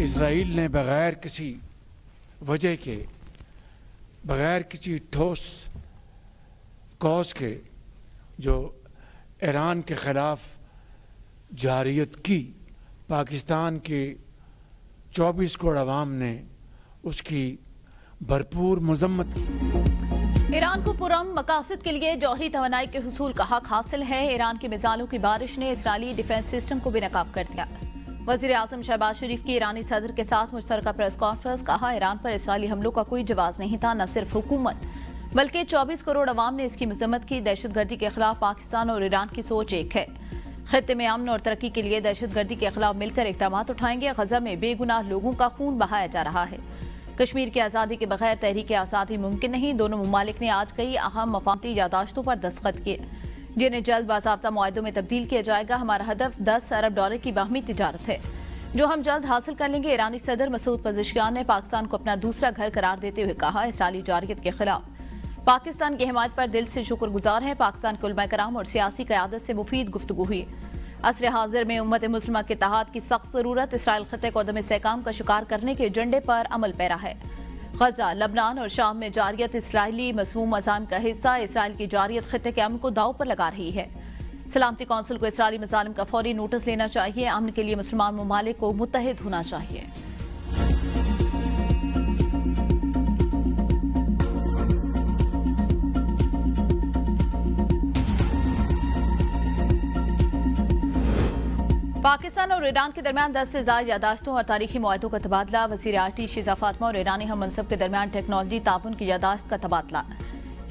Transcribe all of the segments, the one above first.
Israel ने बग़ैर किसी वजह के, बग़ैर किसी ठोस कॉज के जो ईरान के ख़िलाफ़ जारियत की, पाकिस्तान के 24 करोड़ अवाम ने उसकी भरपूर मजम्मत की। ईरान को पुरअमन मकासद के लिए जौहरी तवानाई के हुसूल का हक हासिल है। ईरान की मिसाइलों की बारिश ने इसराइली डिफेंस सिस्टम को बेनकाब कर दिया। वज़ीर आज़म शहबाज शरीफ की ईरानी सदर के साथ मुश्तरका प्रेस कॉन्फ्रेंस। कहा, ईरान पर इसराइली हमलों का कोई जवाब नहीं था। न सिर्फ हुकूमत बल्कि 24 करोड़ अवाम ने इसकी मजम्मत की। दहशतगर्दी के खिलाफ पाकिस्तान और ईरान की सोच एक है। खित्ते में अमन और तरक्की के लिए दहशतगर्दी के खिलाफ मिलकर इक़दाम उठाएंगे। गजा में बेगुनाह लोगों का खून बहाया जा रहा है। कश्मीर की आज़ादी के बगैर तहरीक आज़ादी मुमकिन नहीं। दोनों ममालिक ने आज कई अहम मफाहमती यादाश्तों पर दस्तखत किए, जिन्हें जल्द बाज़ाब्ता मुआहदों में तब्दील किया जाएगा। हमारा हदफ 10 अरब डॉलर की बाहमी तिजारत है, जो हम जल्द हासिल कर लेंगे। ईरानी सदर मसूद पज़ेश्कियान ने पाकिस्तान को अपना दूसरा घर करार देते हुए कहा, इसराइली जारियत के खिलाफ पाकिस्तान की हिमायत पर दिल से शुक्रगुजार है। पाकिस्तान के उलमा कराम और सियासी क़यादत से मुफीद गुफ्तगू हुई। असर हाजिर में उम्मत मुस्लिमा के इत्तेहाद की सख्त ज़रूरत। इसराइल खित्ते को अदम इस्तेहकाम का शिकार करने के एजेंडे पर अमल पैरा है। गजा, लबनान और शाम में जारियत इसराइली मज़मूम अज़ाम का हिस्सा। इसराइल की जारियत खित्ते के अमन को दाव पर लगा रही है। सलामती कौंसिल को इसराइली मज़ालिम का फौरी नोटिस लेना चाहिए। अमन के लिए मुसलमान ममालिक को मुत्तहिद होना चाहिए। पाकिस्तान और ईरान के दरमियान 10 से ज़ायद यादाश्तों और तारीखी मुआहदों का तबादला। वज़ीर आईटी शीज़ा फातिमा और ईरानी हम मनसब के दरमियान टेक्नोलॉजी ताउन की यादाश्त का तबादला।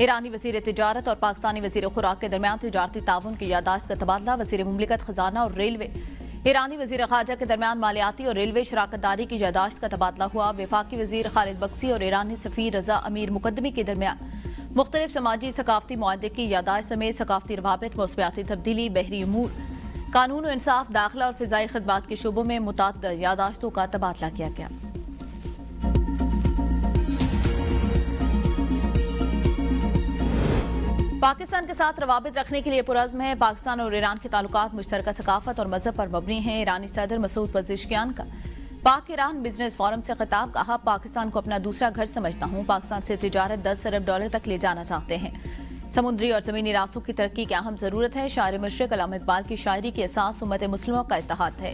ईरानी वज़ीर तिजारत और पाकिस्तानी वज़ीर खुराक के दरमियान तिजारती ताउन की यादाश्त का तबादला। वज़ीर मुमलिकत खजाना और रेलवे ईरानी वज़ीर ख़ारजा के दरमियान मालियाती और रेलवे शराकतदारी की यादाश्त का तबादला हुआ। वफाकी वज़ीर खालिद बक्सी और ईरानी सफ़ीर रज़ा अमीर मुकद्दमी के दरमियान मुख्तलिफ समाजी सकाफती मुआहदे की यादाश्त समेत सकाफती रवाबित, मौसमियाती तब्दीली, बहरी उमूर, कानून और इंसाफ, दाखिला और फ़िज़ाई खिदमात के शोबों में मुतअद्दिद यादाश्तों का तबादला किया गया। पाकिस्तान के साथ रवाबित रखने के लिए पुरज़्म है। पाकिस्तान और ईरान के ताल्लुकात मुश्तरका सकाफत और मजहब पर मबनी हैं। ईरानी सदर मसूद पज़ेश्कियान का पाक ईरान बिजनेस फोरम से खिताब। कहा, पाकिस्तान को अपना दूसरा घर समझता हूँ। पाकिस्तान से तिजारत 10 अरब डॉलर तक ले जाना चाहते हैं। समुद्री और ज़मीनी रास्तों की तरक्की की अहम ज़रूरत है। शायर मशरिक़ अल्लामा इक़बाल की शायरी की एसास उम्मत मुस्लिमा का इत्तेहाद है।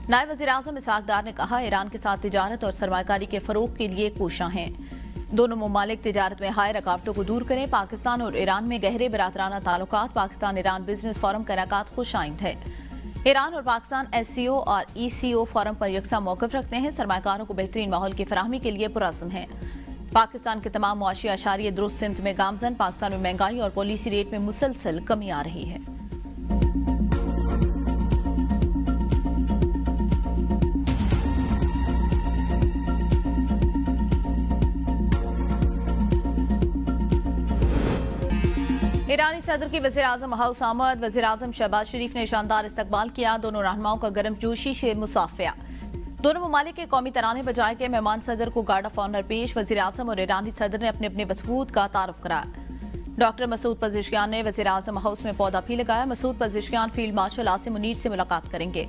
नायब वज़ीर आज़म इसहाक़ डार ने कहा, ईरान के साथ तिजारत और सरमायाकारी के फ़रोग़ के लिए कोशां हैं। दोनों ममालिक तिजारत में हाय रुकावटों को दूर करें। पाकिस्तान और ईरान में गहरे बरादराना ताल्लुकात। पाकिस्तान ईरान बिजनेस फोरम का इनेकाद खुश आइंद है। ईरान और पाकिस्तान SCO और ECO फोरम पर यकसा मौक़िफ़ रखते हैं। सरमायाकारों को बेहतरीन माहौल की फराहमी के लिए पुरज़्म है। पाकिस्तान के तमाम मुआशी अशारिये दुरुस्त सिमत में गामजन। पाकिस्तान में महंगाई और पॉलिसी रेट में मुसलसल कमी आ रही है। ईरानी सदर की वज़ीर आज़म हाउस आमद। वज़ीर आज़म शहबाज शरीफ ने शानदार इस्तकबाल किया। दोनों रहनुमाओं का गर्मजोशी से मुसाफिया। दोनों ममालिक के कौमी तराने बजाए के मेहमान सदर को गार्ड ऑफ ऑनर पेश। वज़ीर आज़म और ईरानी सदर ने अपने अपने वफूद का तारुफ कराया। डॉक्टर मसूद पज़ेश्कियान ने वज़ीर आज़म हाउस में पौधा भी लगाया। मसूद पज़ेश्कियान फील्ड मार्शल आसिम मुनीर से मुलाकात करेंगे।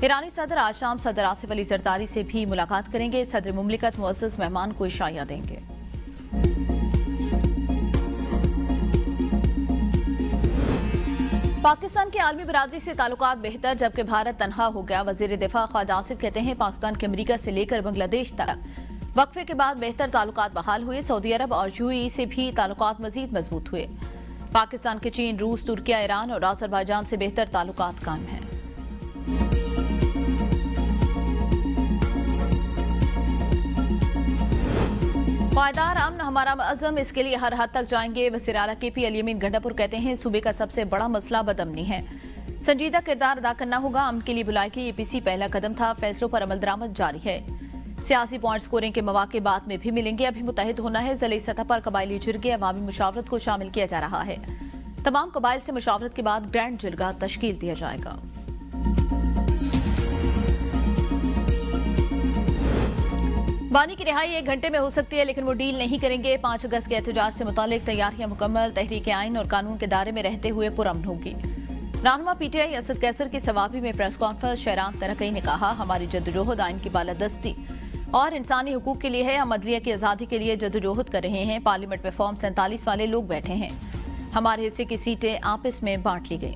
ईरानी सदर आज शाम सदर आसिफ अली ज़रदारी से भी मुलाकात करेंगे। सदर मुमलिकत मुअज़्ज़ज़ मेहमान को इशाया देंगे। पाकिस्तान की आलमी बिरादरी से ताल्लुकात बेहतर, जबकि भारत तनहा हो गया। वज़ीर दिफा ख्वाजा आसिफ कहते हैं, पाकिस्तान के अमरीका से लेकर बांग्लादेश तक वक्फे के बाद बेहतर ताल्लुकात बहाल हुए। सऊदी अरब और UAE से भी ताल्लुकात मजीद मजबूत हुए। पाकिस्तान के चीन, रूस, तुर्किया, ईरान और अज़रबैजान से बेहतर ताल्लुकात कायम हैं। पायदार अमन हमारा अज़म, इसके लिए हर हद तक जाएंगे। वज़ीर आला KP अली अमीन गंडापुर कहते हैं, सूबे का सबसे बड़ा मसला बदअमनी है। संजीदा किरदार अदा करना होगा। अमन के लिए बुलाई गई APC पहला कदम था। फैसलों पर अमल दरामद जारी है। सियासी पॉइंट स्कोरिंग के मौके बाद में भी मिलेंगे। अभी मुत्तहिद होना है। ज़िले सतह पर कबायली जिरगे अवामी मुशावरत को शामिल किया जा रहा है। तमाम कबाइल से मुशावरत के बाद ग्रैंड जिरगा तश्कील दिया जाएगा। बानी की रिहाई 1 घंटे में हो सकती है, लेकिन वो डील नहीं करेंगे। 5 अगस्त के एहतजाज से मुतालिक तैयारियां मुकम्मल। तहरीक आइन और कानून के दायरे में रहते हुए पुरअमन होगी। रहनुमा पीटीआई असद कैसर की सवाबी में प्रेस कॉन्फ्रेंस शहरान तरकई ने कहा, हमारी जद्दोजहद आइन की बालादस्ती और इंसानी हुकूक के लिए है। हम अदलिया की आज़ादी के लिए जद्दोजहद कर रहे हैं। पार्लियामेंट में फॉर्म 47 वाले लोग बैठे हैं। हमारे हिस्से की सीटें आपस में बांट ली गई।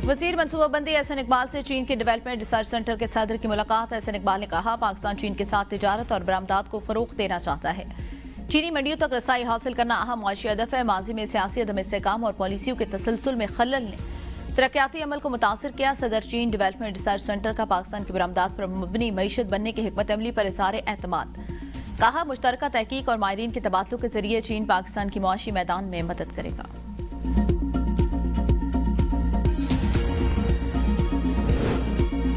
वजीर मनसूबाबंदी एहसन इकबाल से चीन के डेवलपमेंट रिसर्च सेंटर के सदर की मुलाकात। एहसन इकबाल ने कहा, पाकिस्तान चीन के साथ तिजारत और बरामदात को फरोग देना चाहता है। चीनी मंडियों तक रसाई हासिल करना अहम मुआशी हदफ है। माजी में सियासी अदम इस्तेहकाम और पॉलिसियों के तसलसल में खलल ने तरक्याती अमल को मुतासर किया। सदर चीन डेवलपमेंट रिसर्च सेंटर का पाकिस्तान की बरामदात पर मबनी मईशत बनने की हिकमत अमली पर इज़हार एतमाद। कहा, मुश्तरका तहकीक और माहिरीन के तबादलों के जरिए चीन पाकिस्तान की मुआशी मैदान में मदद करेगा।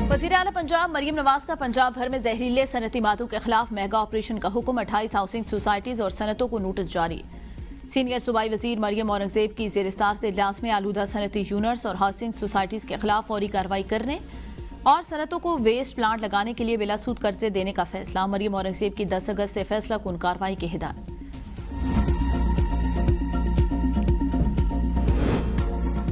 वज़ीर आला पंजाब मरियम नवाज का पंजाब भर में जहरीले सनती मादों के खिलाफ मेगा ऑपरेशन का हुक्म। 28 हाउसिंग सोसाइटीज और सनतों को नोटिस जारी। सीनियर सूबाई वजीर मरियम औरंगजेब की ज़ेर-ए-सदारत इजलास में आलूदा सनती यूनिट्स और हाउसिंग सोसाइटीज के खिलाफ फौरी कार्रवाई करने और सनतों को वेस्ट प्लांट लगाने के लिए बिलासूद कर्जे देने का फैसला। मरियम औरंगजेब की 10 अगस्त से फैसला कुन कार्रवाई की हिदायत।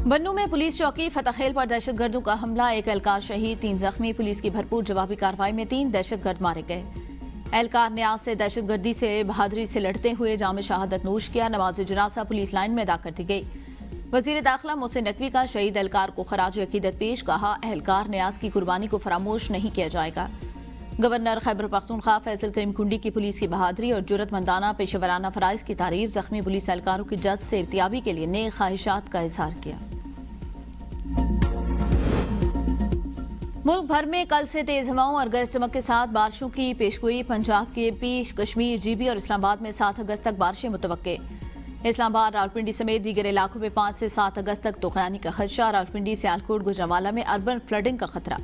बन्नू में पुलिस चौकी फतखेल पर दहशतगर्दों का हमला। एक एहलकार शहीद, 3 जख्मी। पुलिस की भरपूर जवाबी कार्रवाई में 3 दहशतगर्द मारे गए। एहलकार ने आज से दहशतगर्दी से बहादुरी से लड़ते हुए जाम शहादत नोश किया। नमाज जनाजा पुलिस लाइन में अदा कर दी गई। वजीर दाखिला मोहसिन नकवी का शहीद एहलकार को खराज अकीदत पेश। कहा, एहलकार न्याज की कुर्बानी को फरामोश नहीं किया जाएगा। गवर्नर खैबर पख्तूनख्वा फैसल करीम कुंडी की पुलिस की बहादुरी और जुर्रतमंदाना पेशेवराना फराइज की तारीफ। जख्मी पुलिस एहलकारों की जद से इर्तियाबी के लिए नेक ख्वाहिशात का इजहार किया। मुल्क भर में कल से तेज हवाओं और गरज चमक के साथ बारिशों की पेशगोई। पंजाब के पी, कश्मीर, जीबी और इस्लामाबाद में 7 अगस्त तक बारिशें मुतवक्के। इस्लामाबाद, रावलपिंडी समेत दीगर इलाकों में 5 से 7 अगस्त तक तूफानी का खदशा। रावलपिंडी, सियालकोट, गुजरांवाला में अर्बन फ्लडिंग का खतरा।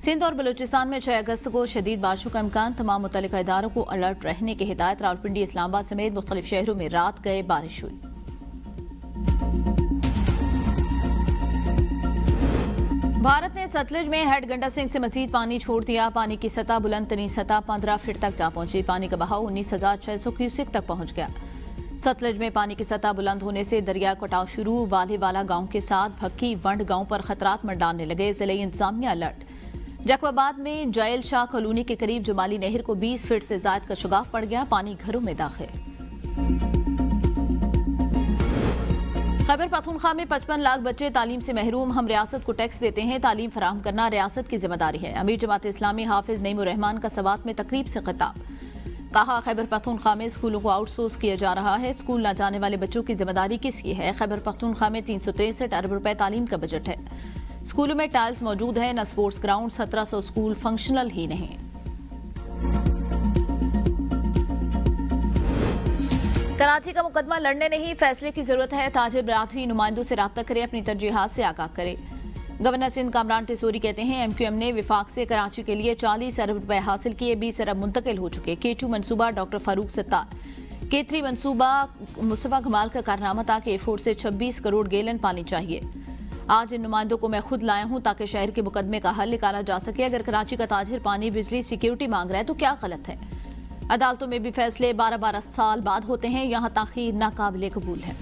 सिंध और बलूचिस्तान में 6 अगस्त को शदीद बारिशों का इम्कान। तमाम मुतल्लिका इदारों को अलर्ट रहने की हिदायत। रावलपिंडी, इस्लामाबाद समेत मुख्तलिफ शहरों में रात गए बारिश हुई। भारत ने सतलुज में हेड गंडा सिंह से मजीद पानी छोड़ दिया। पानी की सतह बुलंद तरीन सतह 15 फीट तक जा पहुंची। पानी का बहाव 19,600 क्यूसेक तक पहुंच गया। सतलुज में पानी की सतह बुलंद होने से दरिया कटाव शुरू। वालेवाला गांव के साथ भक्की वंड गांव पर खतरात मंडाने लगे। जिले इंतजामिया अलर्ट। जकवाबाद में जयल शाह कॉलोनी के करीब जुमाली नहर को 20 फीट से ज्यादा का शुगाफ पड़ गया। पानी घरों में दाखिल। खैबर पख्तूनख्वा में 55 लाख बच्चे तालीम से महरूम। हम रियासत को टैक्स देते हैं, तालीम फराहम करना रियासत की जिम्मेदारी है। अमीर जमात इस्लामी हाफिज नईमुर रहमान का सवात में तकरीब से खिताब। कहा, खैबर पख्तूनख्वा में स्कूलों को आउटसोर्स किया जा रहा है। स्कूल न जाने वाले बच्चों की जिम्मेदारी किसकी है? खैबर पख्तूनख्वा में 363 अरब रुपए तालीम का बजट है। स्कूलों में टाइल्स मौजूद है, न स्पोर्ट्स ग्राउंड। 1700 स्कूल फंक्शनल ही नहीं। कराची का मुकदमा लड़ने नहीं, फैसले की जरूरत है। ताजिर बरादरी नुमाइंदों से राब्ता करे, अपनी तरजीहात से आगाह करे। गवर्नर सिंध कामरान टिसोरी कहते हैं, एमक्यूएम ने विफाक से कराची के लिए 40 अरब रुपए हासिल किए, 20 अरब मुंतकिल हो चुके। K2 मनसूबा डॉक्टर फारूक सत्तार। K3 मनसूबा मुस्तफा कमाल का कारनामा था कि A4 से 26 करोड़ गैलन पानी चाहिए। आज इन नुमाइंदों को मैं खुद लाया हूं ताकि शहर के मुकदमे का हल निकाला जा सके। अगर कराची का ताजिर पानी, बिजली, सिक्योरिटी मांग रहा है तो क्या गलत है? अदालतों में भी फैसले 12-12 साल बाद होते हैं। यहाँ ताखीर नाकाबिले कबूल है।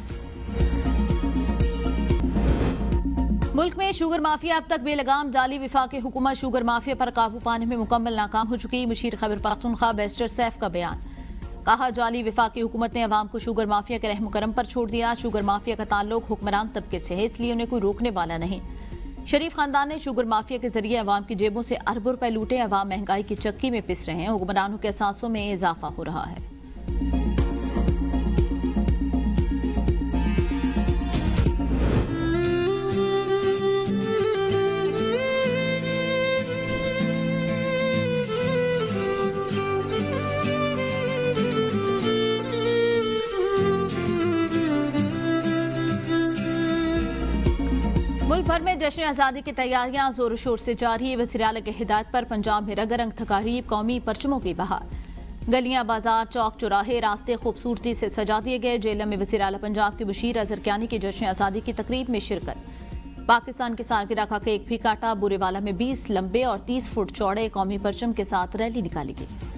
मुल्क में शुगर माफिया अब तक बेलगाम जाली। विफाकी हुकूमत शुगर माफिया पर काबू पाने में मुकम्मल नाकाम हो चुकी। मुशीर खैबर पख्तूनख्वा बैरिस्टर सैफ का बयान। कहा, जाली विफाकी हुकूमत ने अवाम को शुगर माफिया के रहम करम पर छोड़ दिया। शुगर माफिया का ताल्लुक हुक्मरान तबके से है, इसलिए उन्हें कोई रोकने वाला नहीं। शरीफ खानदान ने शुगर माफिया के जरिए अवाम की जेबों से अरबों रुपए लूटे। अवाम महंगाई की चक्की में पिस रहे हैं। हुक्मरानों के एहसासों में इजाफा हो रहा है। मुल्क भर में जश्न आज़ादी की तैयारियां जोर शोर से जारी। वज़ीर आला की हिदायत पर पंजाब में रंगारंग तकारीब, कौमी परचमों की बहार। गलियां, बाजार, चौक चौराहे, रास्ते खूबसूरती से सजा दिए गए। जेलम में वज़ीर आला पंजाब के बशीर अजहर कियानी की जश्न आज़ादी की तकरीब में शिरकत। पाकिस्तान की सालगिरह का केक भी काटा। बुरेवाला में 20 लंबे और 30 फुट चौड़े कौमी परचम के साथ रैली निकाली गई।